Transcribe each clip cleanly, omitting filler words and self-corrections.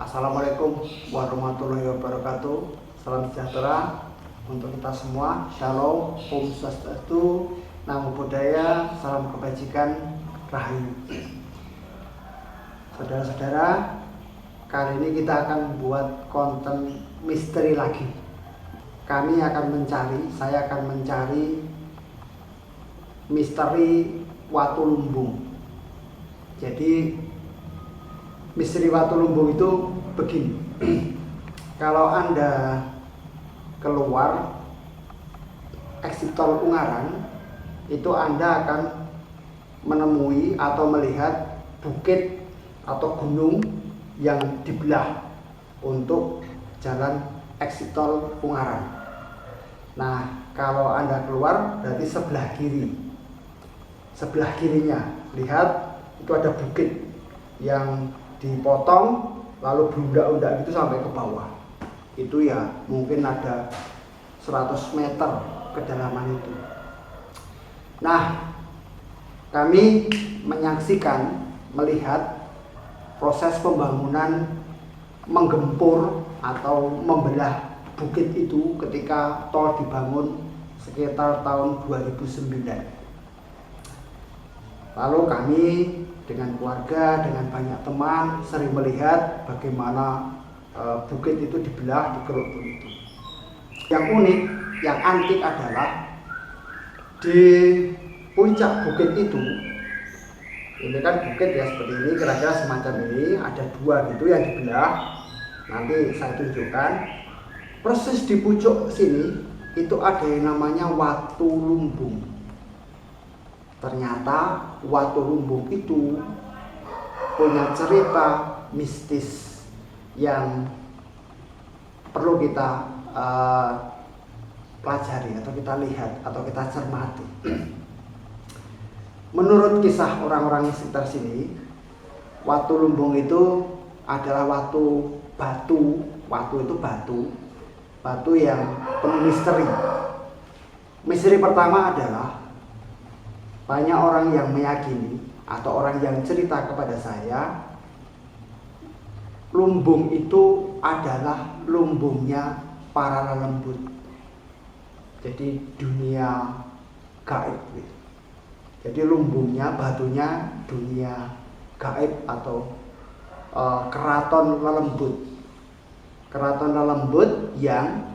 Assalamualaikum warahmatullahi wabarakatuh. Salam sejahtera untuk kita semua. Shalom, Om Swastiastu, Namo Buddhaya, salam kebajikan, Rahayu. Saudara-saudara, kali ini kita akan buat konten misteri lagi. Saya akan mencari misteri Watu Lumbung. Jadi misteri Watu Lumbung itu begini. Kalau Anda keluar exit tol Ungaran, itu Anda akan menemui atau melihat bukit atau gunung yang dibelah untuk jalan exit tol Ungaran. Nah, kalau Anda keluar berarti sebelah kirinya lihat itu ada bukit yang dipotong lalu berundak-undak gitu sampai ke bawah. Itu ya mungkin ada 100 meter kedalaman itu. Nah, kami melihat proses pembangunan menggempur atau membelah bukit itu ketika tol dibangun sekitar tahun 2009. Lalu kami dengan keluarga, dengan banyak teman sering melihat bagaimana bukit itu dibelah, dikeruk begitu. Yang unik, yang antik adalah di puncak bukit itu, ini kan bukit ya seperti ini, kira-kira semacam ini, ada dua gitu yang dibelah. Nanti saya tunjukkan. Persis di pucuk sini itu ada yang namanya Watu Lumbung. Ternyata Watu Lumbung itu punya cerita mistis yang perlu kita pelajari atau kita lihat atau kita cermati. Menurut kisah orang-orang di sekitar sini, Watu Lumbung itu adalah batu yang penuh misteri. Misteri pertama adalah banyak orang yang meyakini atau orang yang cerita kepada saya, lumbung itu adalah lumbungnya para lelembut. Jadi dunia gaib. Jadi lumbungnya, batunya dunia gaib atau keraton lelembut. Keraton lelembut yang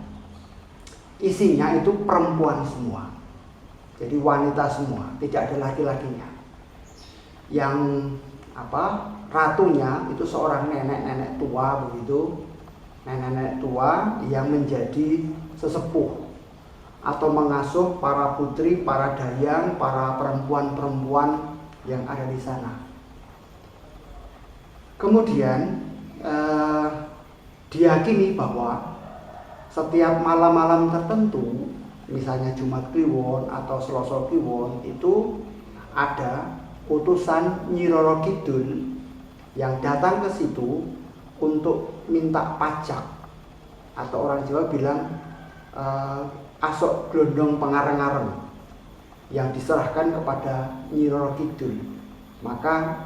isinya itu perempuan semua. Jadi wanita semua, tidak ada laki-lakinya. Yang ratunya itu seorang nenek-nenek tua begitu. Nenek-nenek tua yang menjadi sesepuh atau mengasuh para putri, para dayang, para perempuan-perempuan yang ada di sana. Kemudian diyakini bahwa setiap malam-malam tertentu, misalnya Jumat Kliwon atau Selasa Kliwon, itu ada utusan Nyi Roro Kidul yang datang ke situ untuk minta pajak, atau orang Jawa bilang asok glondong pengareng-areng, yang diserahkan kepada Nyi Roro Kidul. Maka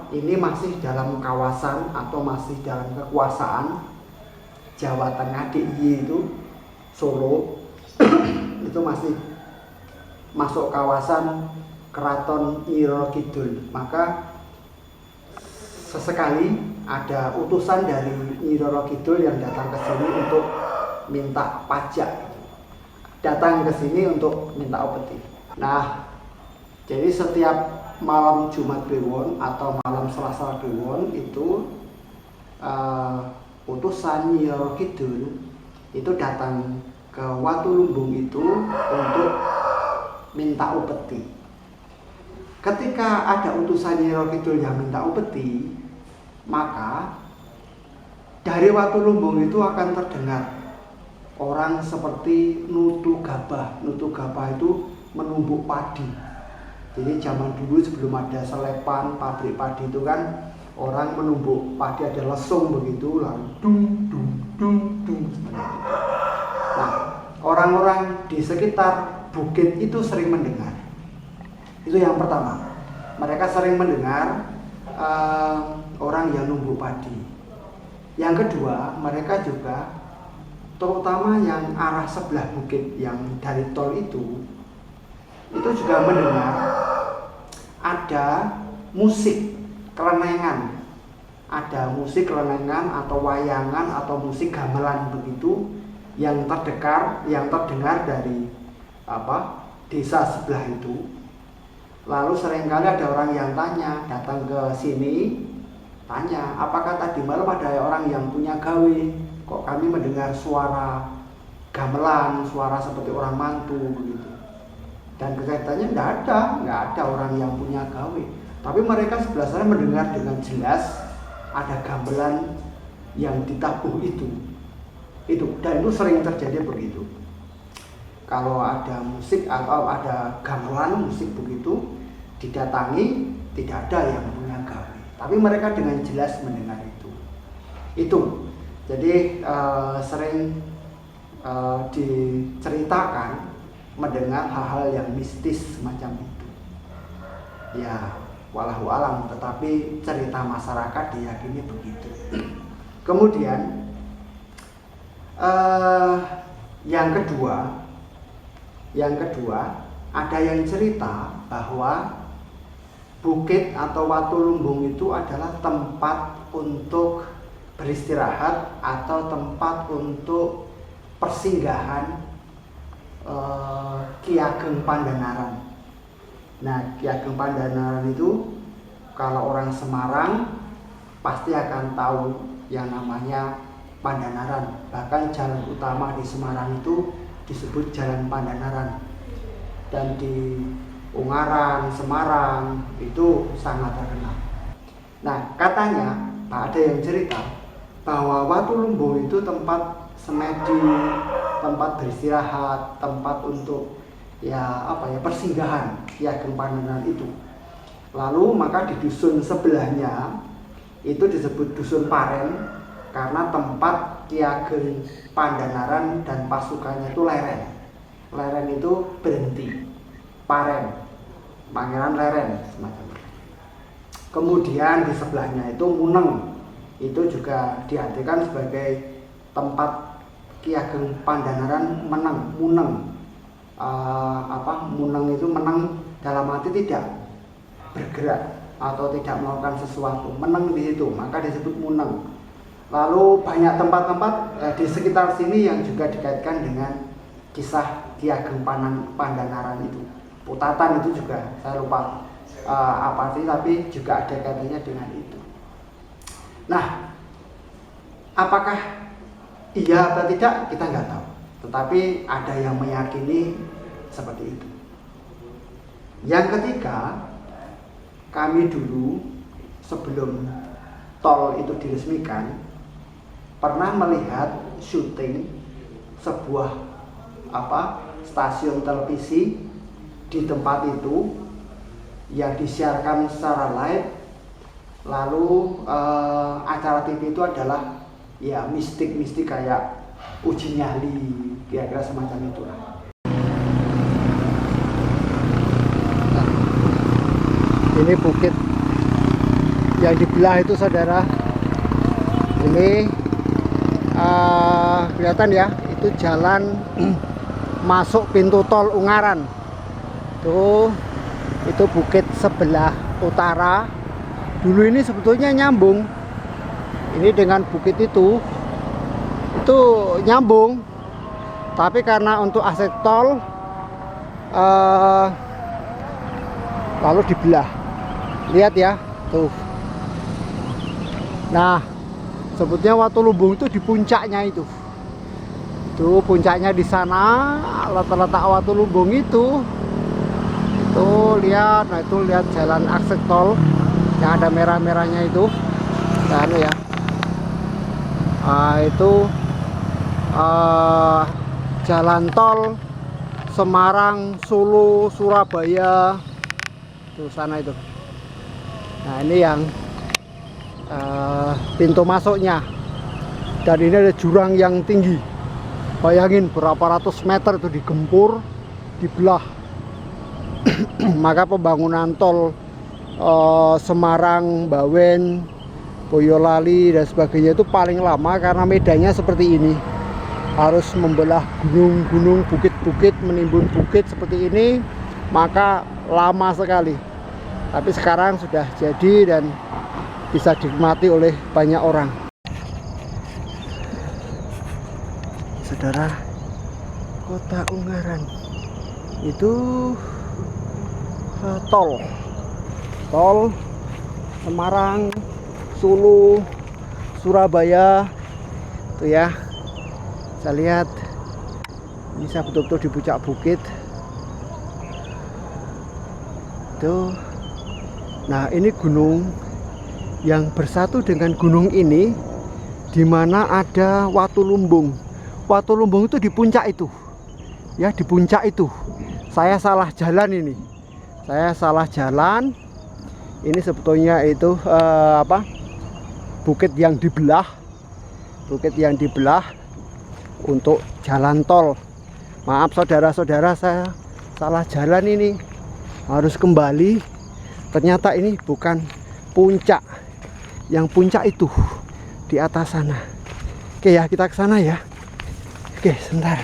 ini masih dalam kawasan atau masih dalam kekuasaan Jawa Tengah, DIY itu Solo itu masih masuk kawasan Keraton Nyi Roro Kidul. Maka sesekali ada utusan dari Nyi Roro Kidul yang datang ke sini untuk minta pajak, datang ke sini untuk minta upeti. Nah, jadi setiap malam Jumat Kliwon atau malam Selasa Kliwon itu utusan Nyi Roro Kidul itu datang ke Watu Lumbung itu untuk minta upeti. Ketika ada utusan Nyi Roro Kidul yang minta upeti, maka dari Watu Lumbung itu akan terdengar orang seperti nutu gabah. Nutu gabah itu menumbuk padi. Jadi zaman dulu sebelum ada selepan, pabrik padi itu kan orang menumbuk padi, ada lesung begitu, lalu dung dung dung dung. Nah, orang-orang di sekitar bukit itu sering mendengar. Itu yang pertama. Mereka sering mendengar orang yang numbuk padi. Yang kedua, mereka juga terutama yang arah sebelah bukit yang dari tol itu juga mendengar ada musik kelenengan, atau wayangan atau musik gamelan begitu yang terdengar dari desa sebelah itu. Lalu seringkali ada orang yang datang ke sini tanya, apakah tadi malam ada orang yang punya gawe? Kok kami mendengar suara gamelan, suara seperti orang mantu begitu. Dan kenyataannya nggak ada orang yang punya gawe. Tapi mereka sebelah sana mendengar dengan jelas ada gamelan yang ditabuh itu. Dan itu sering terjadi begitu. Kalau ada musik atau ada gamelan musik begitu didatangi, tidak ada yang punya gawe. Tapi mereka dengan jelas mendengar itu. Jadi sering diceritakan mendengar hal-hal yang mistis semacam itu. Ya, wallahu alam, tetapi cerita masyarakat diyakini begitu. Kemudian yang kedua ada yang cerita bahwa bukit atau Watu Lumbung itu adalah tempat untuk beristirahat atau tempat untuk persinggahan Ki Ageng Pandhanaran. Nah, Ki Ageng Pandhanaran itu kalau orang Semarang pasti akan tahu yang namanya Pandhanaran. Bahkan jalan utama di Semarang itu disebut Jalan Pandhanaran. Dan di Ungaran, Semarang itu sangat terkenal. Nah, katanya ada yang cerita bahwa Watu Lumbung itu tempat semedi, tempat beristirahat, tempat untuk persinggahan Ki Ageng Pandhanaran itu. Lalu maka di dusun sebelahnya itu disebut Dusun Paren karena tempat Ki Ageng Pandhanaran dan pasukannya itu leren. Leren itu berhenti. Paren, Pangeran Leren semacam itu. Kemudian di sebelahnya itu Muneng, itu juga diartikan sebagai tempat Ki Ageng Pandhanaran Muneng. Muneng itu meneng dalam arti tidak bergerak atau tidak melakukan sesuatu. Meneng di situ, maka disebut Muneng. Lalu banyak tempat-tempat di sekitar sini yang juga dikaitkan dengan kisah Ki Ageng Pandhanaran itu. Putatan itu juga saya lupa tapi juga ada kaitannya dengan itu. Nah, apakah iya atau tidak kita nggak tahu, tetapi ada yang meyakini seperti itu. Yang ketiga, kami dulu sebelum tol itu diresmikan pernah melihat syuting sebuah stasiun televisi di tempat itu yang disiarkan secara live. Lalu acara TV itu adalah ya mistik kayak uji nyali, kira-kira semacam itulah. Ini bukit yang dibelah itu saudara, ini kelihatan ya, itu jalan masuk pintu tol Ungaran. Itu bukit sebelah utara. Dulu ini sebetulnya nyambung ini dengan bukit itu nyambung, tapi karena untuk akses tol lalu dibelah. Lihat ya tuh. Nah, sebetulnya Watu Lumbung itu di puncaknya itu. Puncaknya di sana, letak Watu Lumbung itu lihat. Nah, itu lihat jalan akses tol yang ada merah-merahnya itu. Dan ya. Itu jalan tol Semarang, Solo, Surabaya. Itu sana itu. Nah, ini yang pintu masuknya. Dan ini ada jurang yang tinggi. Bayangin berapa ratus meter itu digempur, dibelah. Maka pembangunan tol Semarang, Bawen, Boyolali dan sebagainya itu paling lama karena medannya seperti ini. Harus membelah gunung-gunung, bukit-bukit, menimbun bukit seperti ini, maka lama sekali. Tapi sekarang sudah jadi dan bisa dinikmati oleh banyak orang. Saudara, Kota Ungaran itu tol Semarang, Solo, Surabaya itu ya. Saya lihat ini saya betul-betul di puncak bukit itu. Nah, ini gunung yang bersatu dengan gunung ini, di mana ada Watu Lumbung. Watu Lumbung itu di puncak itu. Ya, di puncak itu. Saya salah jalan ini. Saya salah jalan. Ini sebetulnya itu bukit yang dibelah. Bukit yang dibelah untuk jalan tol. Maaf saudara-saudara, saya salah jalan ini. Harus kembali. Ternyata ini bukan puncak. Yang puncak itu di atas sana. Oke ya, kita ke sana ya. Oke, sebentar.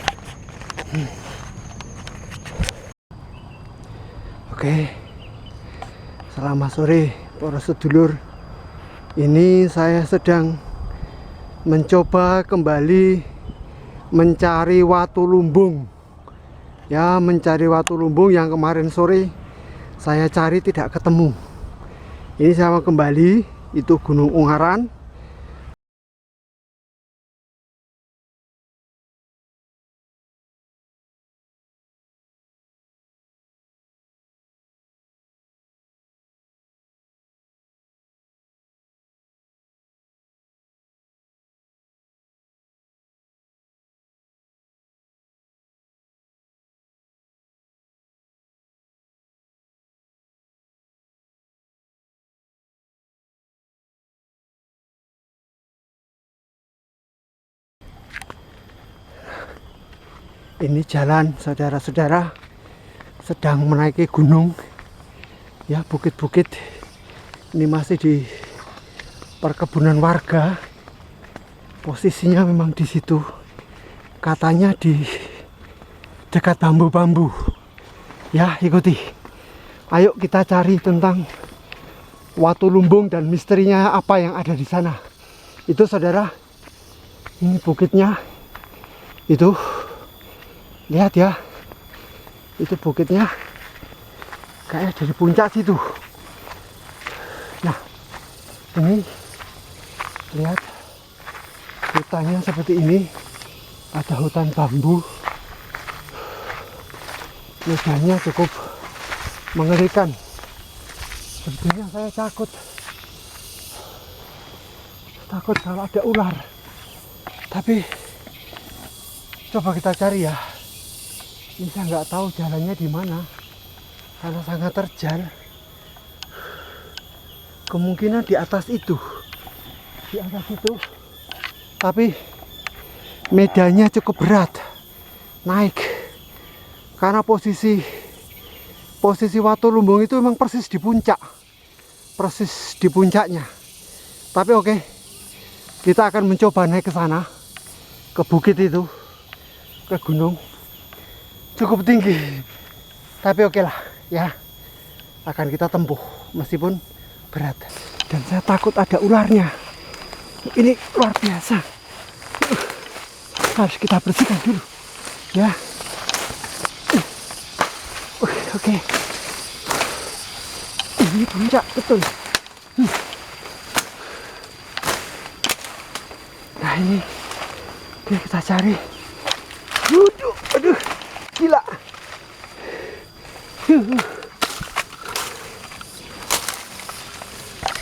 Oke. Selamat sore para sedulur. Ini saya sedang mencoba kembali mencari Watu Lumbung. Ya, mencari Watu Lumbung yang kemarin sore saya cari tidak ketemu. Ini saya mau kembali, itu Gunung Ungaran. Ini jalan saudara-saudara sedang menaiki gunung. Ya, bukit-bukit. Ini masih di perkebunan warga. Posisinya memang di situ. Katanya di dekat bambu-bambu. Ya, ikuti. Ayo kita cari tentang Watu Lumbung dan misterinya apa yang ada di sana. Itu saudara, ini bukitnya. Itu lihat ya, itu bukitnya kayak dari puncak situ. Nah, ini lihat hutannya seperti ini. Ada hutan bambu. Medannya cukup mengerikan. Sebenarnya saya takut kalau ada ular. Tapi coba kita cari ya. Ini saya nggak tahu jalannya di mana karena sangat terjal. Kemungkinan di atas itu, tapi medannya cukup berat naik karena posisi Watu Lumbung itu memang persis di puncaknya. Tapi oke, kita akan mencoba naik ke sana, ke bukit itu, ke gunung. Cukup tinggi, tapi oke lah ya, akan kita tempuh meskipun berat. Dan saya takut ada ularnya. Ini luar biasa. Harus kita bersihkan dulu ya. Oke. Ini puncak betul. Nah, ini kita cari. Aduh, gila.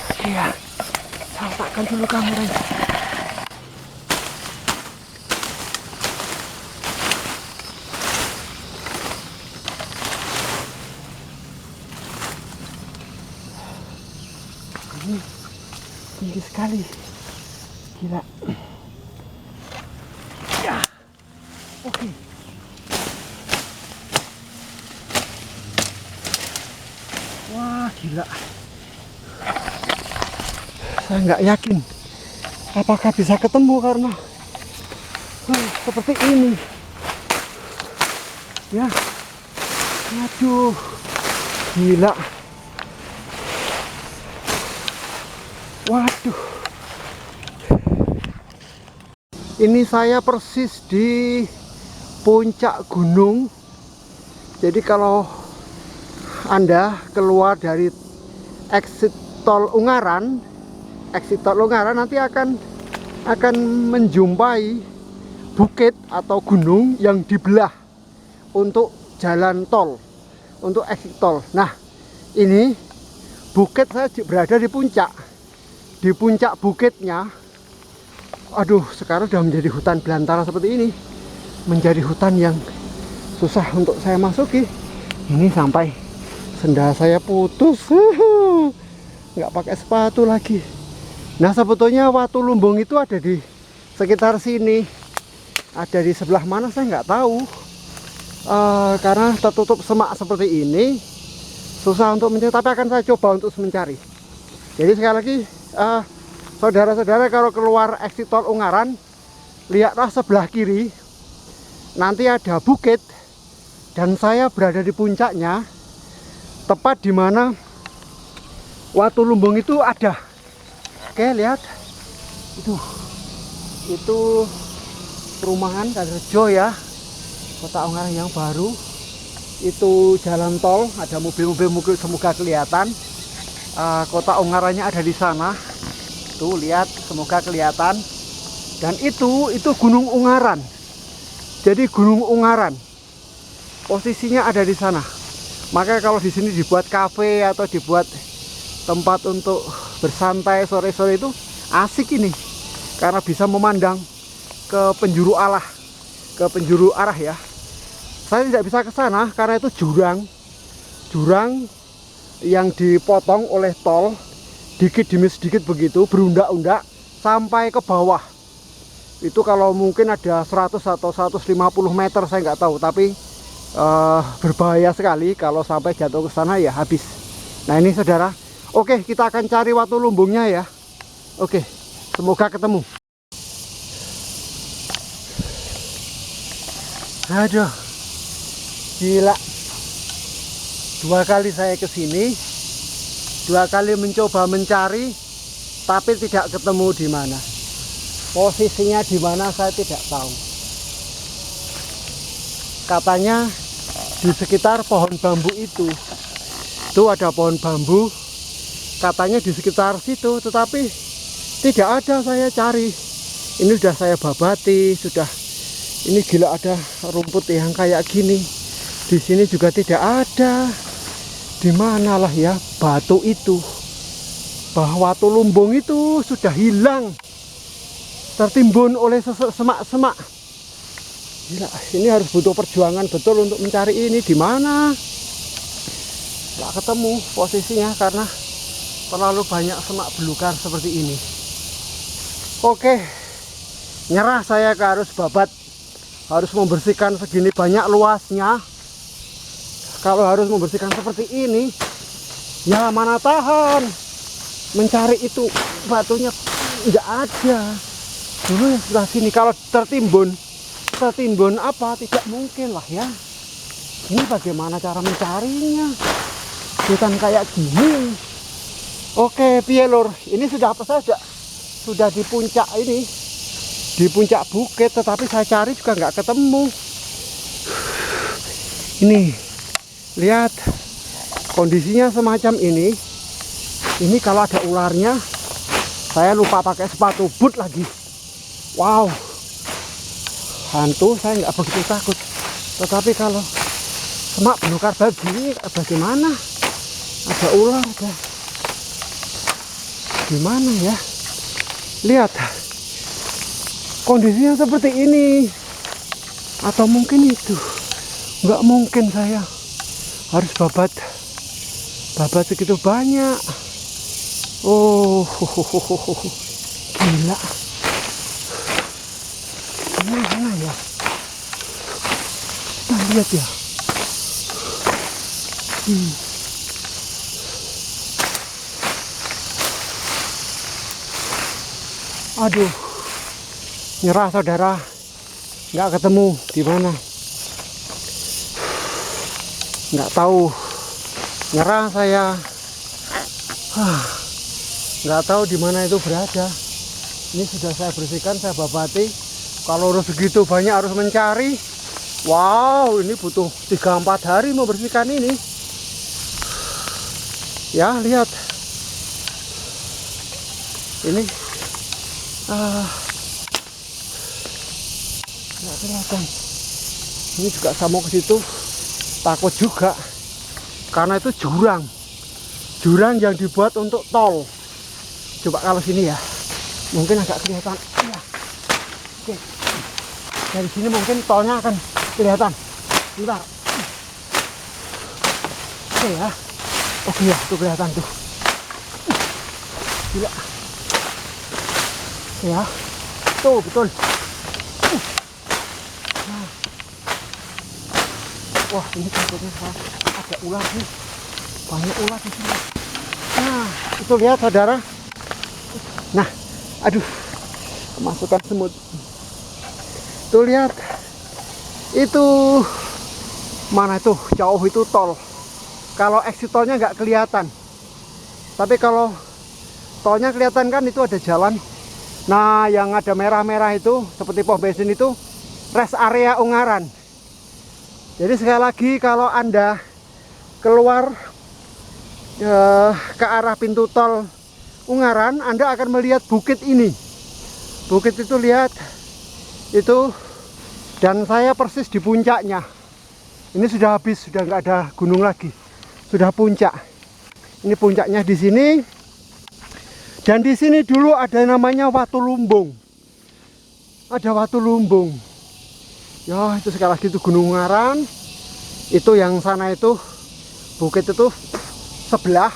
Oke ya, saya letakkan dulu kameranya. Ini tinggi sekali, gila. Ya, oke. Wah, gila. saya nggak yakin apakah bisa ketemu karena seperti ini ya. Aduh, gila. Waduh, ini saya persis di puncak gunung. Jadi kalau Anda keluar dari exit tol Ungaran nanti akan menjumpai bukit atau gunung yang dibelah untuk jalan tol, untuk exit tol. Nah, ini bukit, saya berada di puncak bukitnya. Aduh, sekarang sudah menjadi hutan belantara seperti ini, menjadi hutan yang susah untuk saya masuki. Ini sampai sendal saya putus, nggak pakai sepatu lagi. Nah, sebetulnya Watu Lumbung itu ada di sekitar sini, ada di sebelah mana saya nggak tahu. Karena tertutup semak seperti ini, susah untuk mencari, tapi akan saya coba untuk mencari. Jadi sekali lagi, saudara-saudara, kalau keluar exit tol Ungaran, lihatlah sebelah kiri, nanti ada bukit, dan saya berada di puncaknya, tepat di mana Watu Lumbung itu ada. Oke, lihat itu perumahan Kalirejo ya, Kota Ungaran yang baru. Itu jalan tol, ada mobil-mobil, semoga kelihatan. Kota Ungarannya ada di sana. Tuh lihat, semoga kelihatan. Dan itu Gunung Ungaran. Jadi Gunung Ungaran posisinya ada di sana. Makanya kalau di sini dibuat kafe atau dibuat tempat untuk bersantai sore-sore itu asik ini, karena bisa memandang ke penjuru arah ya. Saya tidak bisa ke sana karena itu jurang yang dipotong oleh tol, dikit demi sedikit begitu, berundak-undak sampai ke bawah. Itu kalau mungkin ada 100 atau 150 meter, saya nggak tahu, tapi berbahaya sekali kalau sampai jatuh ke sana ya habis. Nah ini saudara, oke, kita akan cari Watu Lumbungnya ya. Oke, semoga ketemu. Aduh, gila. 2 kali saya ke sini, 2 kali mencoba mencari, tapi tidak ketemu di mana. Posisinya di mana saya tidak tahu. Katanya di sekitar pohon bambu itu ada pohon bambu, katanya di sekitar situ, tetapi tidak ada. Saya cari, ini sudah saya babati, ini gila, ada rumput yang kayak gini. Di sini juga tidak ada. Di manalah ya batu itu, bahwa Watu Lumbung itu sudah hilang, tertimbun oleh semak-semak. Gila, ini harus butuh perjuangan betul untuk mencari ini. Di mana? Nggak ketemu posisinya karena terlalu banyak semak belukar seperti ini. Oke, nyerah saya, harus babat, harus membersihkan segini banyak luasnya. Kalau harus membersihkan seperti ini, ya mana tahan mencari itu batunya, nggak ada. Dulu yang sebelah sini kalau tertimbun apa, tidak mungkin lah ya. Ini bagaimana cara mencarinya, bukan kayak gini. Oke, piye lur, ini sudah apa saja, sudah di puncak ini, di puncak bukit, tetapi saya cari juga nggak ketemu. Ini lihat kondisinya semacam ini. Ini kalau ada ularnya, saya lupa pakai sepatu boot lagi. Wow, hantu saya nggak begitu takut, tetapi kalau semak belukar begini bagaimana? Ada ular, ada gimana ya? Lihat kondisinya seperti ini, atau mungkin itu, nggak mungkin saya harus babat segitu banyak. Oh, gila. Gimana ya? Kita lihat ya. Aduh, nyerah saudara, nggak ketemu di mana. Nggak tahu, nyerah saya. Nggak tahu di mana itu berada. Ini sudah saya bersihkan, saya babati. Kalau harus segitu banyak harus mencari. Wow, ini butuh 3-4 hari membersihkan ini. Ya, lihat. Ini nggak kelihatan. Ini juga saya mau ke situ, takut juga karena itu jurang yang dibuat untuk tol. Coba kalau sini ya, mungkin agak kelihatan. Ya. Oke, dari sini mungkin tolnya akan kelihatan. Bentar. Oke ya, oke ya, tuh kelihatan tuh. Gila. Ya, tuh betul. Nah. Wah, ini takutnya ada ular nih, banyak ular di sini. Nah, itu lihat saudara. Nah, aduh, kemasukan semut. Tuh lihat, itu mana tuh jauh itu tol. Kalau exit tolnya nggak kelihatan, tapi kalau tolnya kelihatan kan itu ada jalan. Nah, yang ada merah-merah itu seperti pom bensin itu rest area Ungaran. Jadi sekali lagi kalau Anda keluar ke arah pintu tol Ungaran, Anda akan melihat bukit ini. Bukit itu lihat itu, dan saya persis di puncaknya. Ini sudah habis, sudah nggak ada gunung lagi, sudah puncak. Ini puncaknya di sini. Dan di sini dulu ada namanya Watu Lumbung. Ada Watu Lumbung. Ya, itu sekali lagi itu Gunung Ungaran. Itu yang sana itu bukit itu sebelah.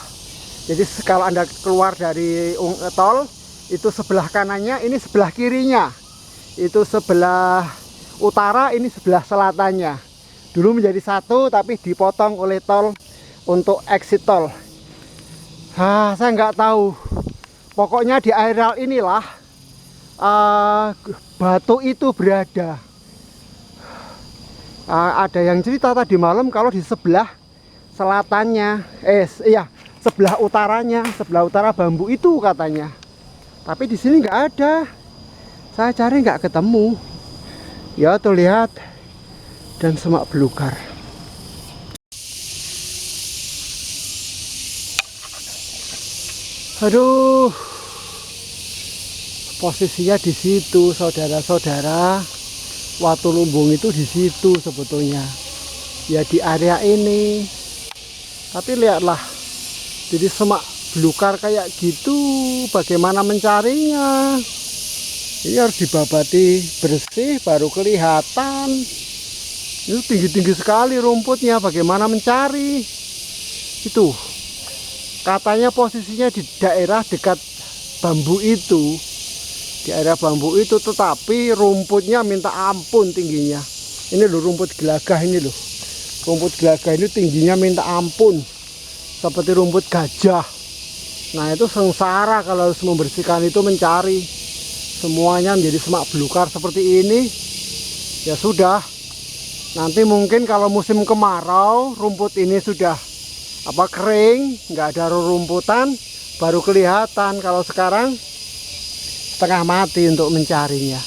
Jadi kalau Anda keluar dari tol, itu sebelah kanannya, ini sebelah kirinya. Itu sebelah utara, ini sebelah selatannya. Dulu menjadi satu, tapi dipotong oleh tol untuk exit tol. Saya nggak tahu. Pokoknya di areal inilah batu itu berada. Ada yang cerita tadi malam kalau di sebelah selatannya, sebelah utaranya, sebelah utara bambu itu katanya. Tapi di sini nggak ada. Saya cari nggak ketemu. Ya, tuh lihat, dan semak belukar. Aduh, posisinya di situ, saudara-saudara. Watu Lumbung itu di situ sebetulnya. Ya, di area ini. Tapi lihatlah, jadi semak belukar kayak gitu, bagaimana mencarinya? Ini harus dibabati bersih baru kelihatan. Ini tinggi-tinggi sekali rumputnya, bagaimana mencari? Itu katanya posisinya di daerah dekat bambu itu, di area bambu itu, tetapi rumputnya minta ampun tingginya. Ini loh rumput gelagah ini loh, rumput gelagah ini tingginya minta ampun, seperti rumput gajah. Nah, itu sengsara kalau harus membersihkan itu, mencari semuanya menjadi semak belukar seperti ini. Ya sudah, nanti mungkin kalau musim kemarau rumput ini sudah kering, nggak ada rerumputan, baru kelihatan. Kalau sekarang setengah mati untuk mencarinya.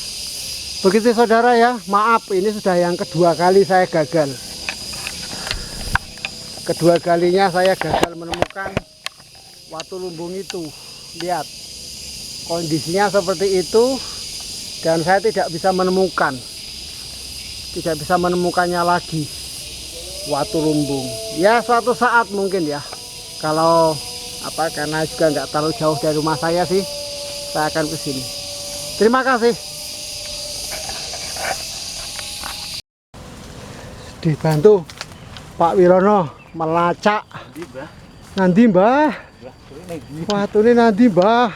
Begitu saudara ya. Maaf, ini sudah yang kedua kali saya gagal. Kedua kalinya saya gagal menemukan Watu Lumbung itu. Lihat, kondisinya seperti itu, dan saya tidak bisa menemukannya lagi. Watu Lumbung. Ya, suatu saat mungkin ya. Kalau karena juga nggak terlalu jauh dari rumah saya sih, saya akan ke sini. Terima kasih. Dibantu Pak Wirono melacak. Nanti Mbah. Watu ini nanti Mbah.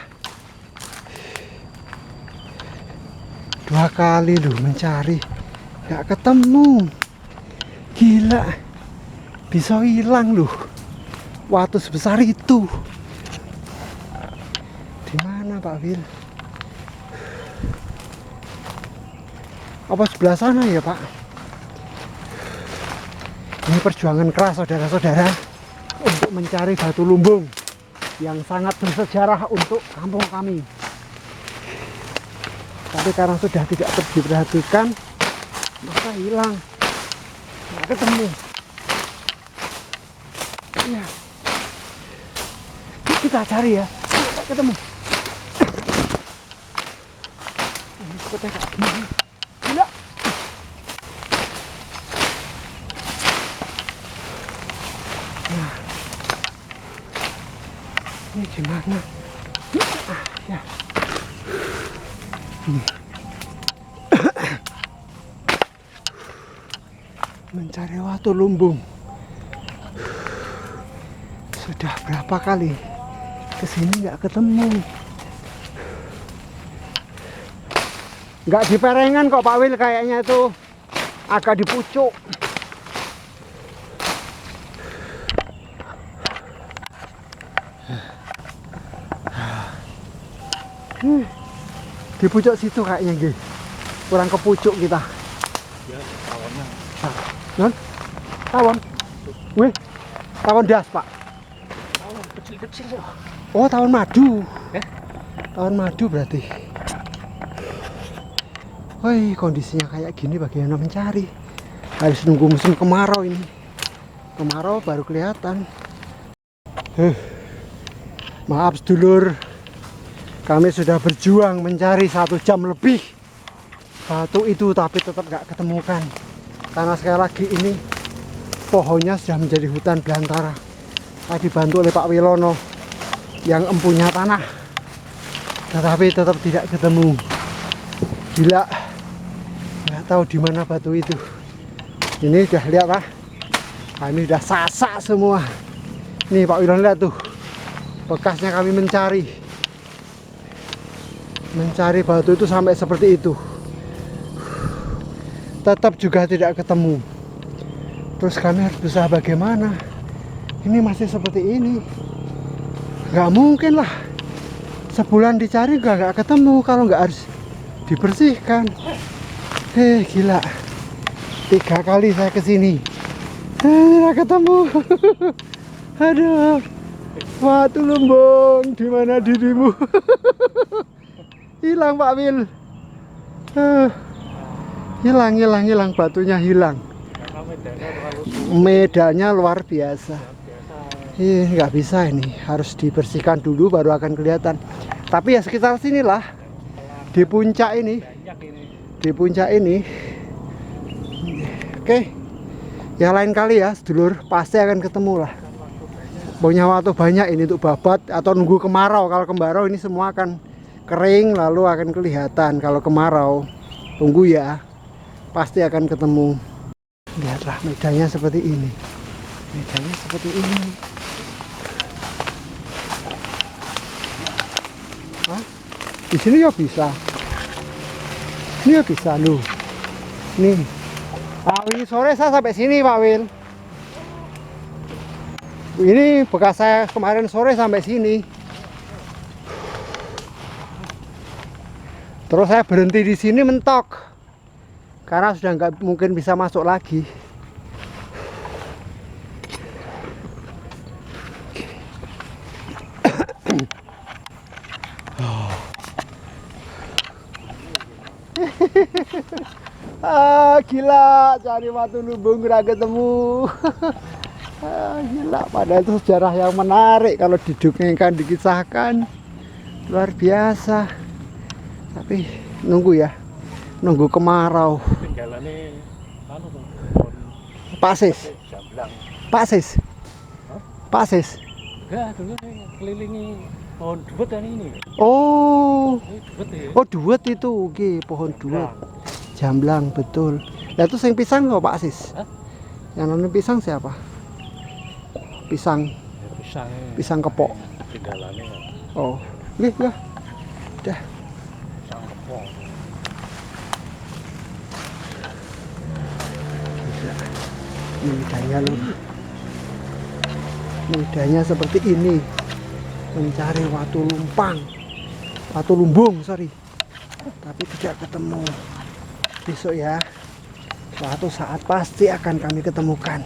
2 kali loh mencari, nggak ketemu. Gila, bisa hilang loh watu sebesar itu. Di mana Pak Wil? Apa sebelah sana ya Pak? Ini perjuangan keras saudara-saudara untuk mencari batu lumbung yang sangat bersejarah untuk kampung kami. Tapi karena sudah tidak diperhatikan, maka hilang, nggak ketemu. Ya, kita cari ya, nggak ketemu. Ini seperti kayak gini. Gila. Nah, ini gimana? Ya. Mencari watu lumbung. Sudah berapa kali kesini nggak ketemu. Nggak di perengan kok Pak Wil, kayaknya itu agak di pucuk. Di pucuk situ kayaknya gitu. Kurang ke pucuk kita. Ya, tawonnya. Non? Tawon? Wih, tawon das Pak. Tawon kecil-kecil kok. Oh, tawon madu. Tawon madu berarti. Woi, kondisinya kayak gini bagaimana mencari? Harus nunggu musim kemarau ini. Kemarau baru kelihatan. Maaf sedulur, kami sudah berjuang mencari 1 jam lebih batu itu, tapi tetap gak ketemukan. Karena sekali lagi ini pohonnya sudah menjadi hutan belantara. Saya dibantu oleh Pak Wilono yang empunya tanah, tetapi tetap tidak ketemu. Gila, nggak tahu di mana batu itu. Ini udah lihat lah, kami udah sasak semua. Nih Pak Wilono lihat tuh, bekasnya kami mencari batu itu sampai seperti itu, tetap juga tidak ketemu. Terus kami harus berusaha bagaimana? Ini masih seperti ini, nggak mungkin lah. Sebulan dicari nggak ketemu kalau nggak harus dibersihkan. Gila, 3 kali saya kesini, nggak ketemu. Aduh, watu lumbung, di mana dirimu? Hilang Pak Wil. Hilang, batunya hilang. Medanya luar biasa. Nggak bisa, ini harus dibersihkan dulu baru akan kelihatan. Tapi ya sekitar sinilah, di puncak ini. Oke, yang lain kali ya sedulur, pasti akan ketemu lah. Punya waktu banyak ini untuk babat atau nunggu kemarau. Kalau kemarau ini semua akan kering lalu akan kelihatan. Kalau kemarau, tunggu ya, pasti akan ketemu. Lihatlah medanya seperti ini. Medanya seperti ini. Hah? Di sini ya bisa. Ini ya bisa loh. Nih. Ini sore saya sampai sini Pak Wil. Ini bekas saya kemarin sore sampai sini. Terus saya berhenti di sini mentok, karena sudah nggak mungkin bisa masuk lagi. Gila, cari watu lumbung nggak ketemu. Gila, padahal itu sejarah yang menarik kalau didongengkan, dikisahkan, luar biasa. Tapi nunggu ya, nunggu kemarau. Tinggalannya Pasis. Pasis. Pasis. Enggak, dulu saya kelilingi pohon duet kan ini. Oh. Duet ya. Oh, duet itu. Oke, pohon duet. Jamblang, betul. Lah itu sing pisang kok Pak Sis? Hah? Yang nanam pisang siapa? Pisang. Pisang. Pisang kepok. Tinggalannya. Oh, nih lah. Dah. Pisang kepok. Ini medanya loh. Medanya seperti ini. Mencari watu lumpang. Watu lumbung, sorry. Tapi tidak ketemu. besok ya. Suatu saat pasti akan kami ketemukan.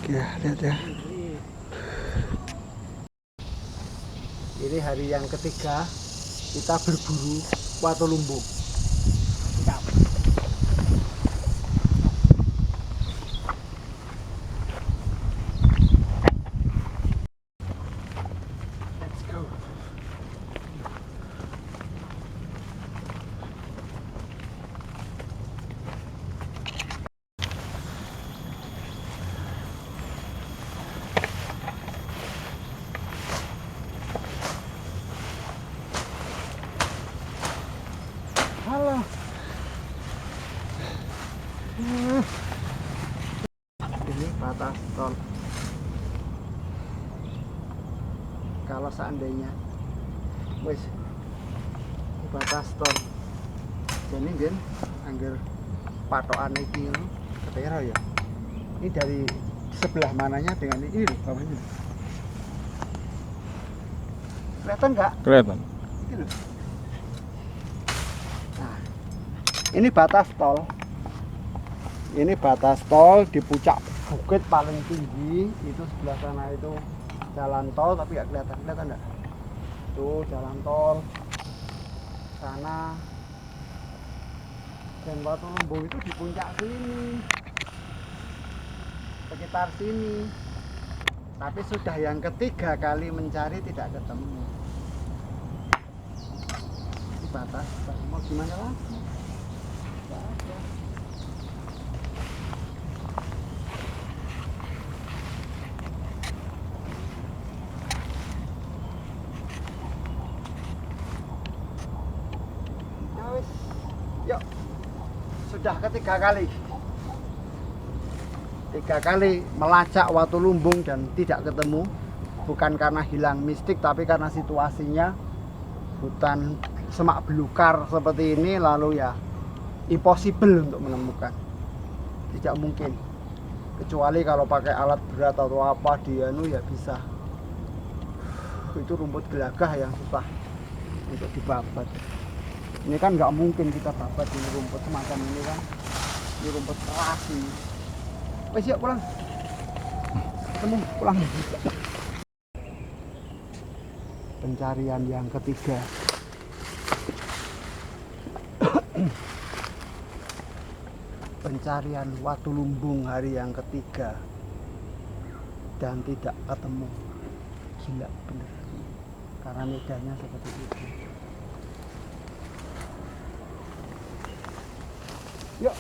Ya, lihat ya. Ini hari yang ketiga kita berburu watu lumbung. Siap. Let's go. Halo. Ini batas tol. Kalau seandainya wis batas tol. Jadi gen angger patokan iki ketera ya. Ini dari sebelah mananya dengan ini loh, bawah ini. Kelihatan nggak? Kelihatan. Ini loh. Nah, ini batas tol. Ini batas tol di puncak bukit paling tinggi. Itu sebelah sana itu jalan tol, tapi nggak kelihatan. Kelihatan nggak? Tuh jalan tol. Sana. Dan watu lumbung itu di puncak sini. Sekitar sini. Tapi sudah yang ketiga kali mencari tidak ketemu. Di batas, mau gimana lagi? Nggak ada. Ya wis. Yuk. Sudah ketiga kali. 3 kali melacak watu lumbung dan tidak ketemu. Bukan karena hilang mistik, tapi karena situasinya hutan semak belukar seperti ini, lalu ya impossible untuk menemukan. Tidak mungkin. Kecuali kalau pakai alat berat atau apa dia ya bisa. Itu rumput gelagah yang susah untuk dibabat. Ini kan nggak mungkin kita babat ini rumput semacam ini kan. Ini rumput keras ini. Wes yuk pulang. Ketemu pulang. Pencarian yang ketiga. Pencarian watu lumbung hari yang ketiga dan tidak ketemu. Gila bener. Karena medannya seperti itu. Yuk.